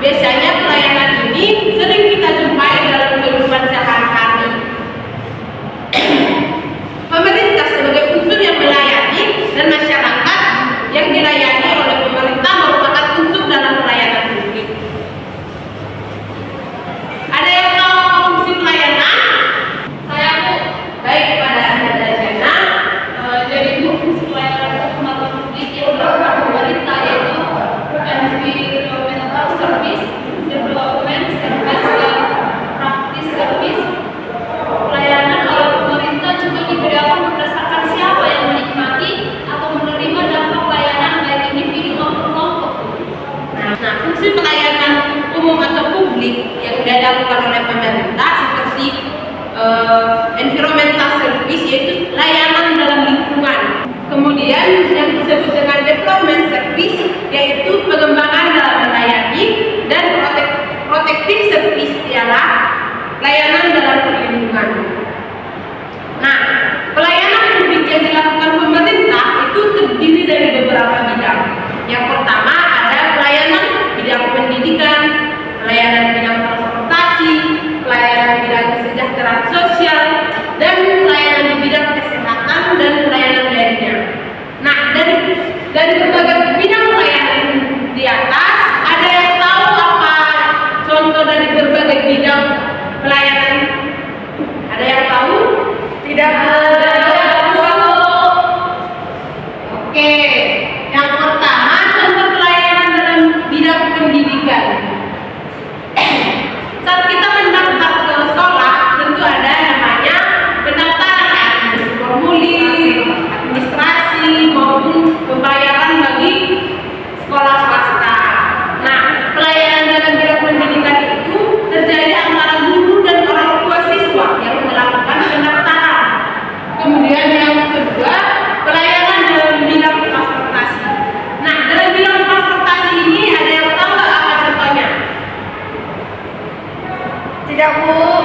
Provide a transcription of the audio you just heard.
biasanya pelayanan ini sering kita jumpai dalam kehidupan sehari-hari. Pemerintah sebagai unsur yang melayani dan masyarakat yang dilayani oleh pemerintah merupakan unsur dalam pelayanan publik. Ada yang tahu apa fungsi pelayanan? Saya Bu. Baik, kepada Anda Jana. Jadi Bu, fungsi pelayanan keselamatan publik yang dilakukan pemerintah yaitu environmental service, development service, dan practice service. Pelayanan oleh pemerintah juga dibedakan berdasarkan siapa yang menikmati atau menerima dampak pelayanan baik individu maupun kelompok. Nah, fungsi pelayanan umum atau publik yang dilakukan oleh pemerintah seperti environmental service, yaitu layanan dalam lingkungan. Kemudian yang disebut dengan development service, yaitu pengembangan dalam melayani, dan protective service ialah layanan dalam perlindungan. Nah, pelayanan publik yang dilakukan pemerintah itu terdiri dari beberapa bidang. Yang pertama ada pelayanan bidang pendidikan, pelayanan bidang transportasi, pelayanan bidang kesejahteraan sosial, dan pelayanan di bidang kesehatan dan pelayanan lainnya. Nah, dari berbagai bidang pelayanan di atas, ada yang tahu apa contoh dari berbagai bidang pelayanan? Ada yang tahu? Tidak ada. Oke, yang pertama contoh pelayanan dalam bidang pendidikan. Saat kita mendaftar ke sekolah, tentu ada namanya pendaftaran, ada formulir, administrasi maupun pembayaran bagi sekolah swasta. Nah, pelayanan dalam bidang pendidikan itu terjadi antara guru dan orang tua siswa yang melakukan pendaftaran. Kemudian yang kedua, pelayanan dalam bidang transportasi. Nah, dalam bidang transportasi ini ada yang tahu nggak apa contohnya? Tidak Bu.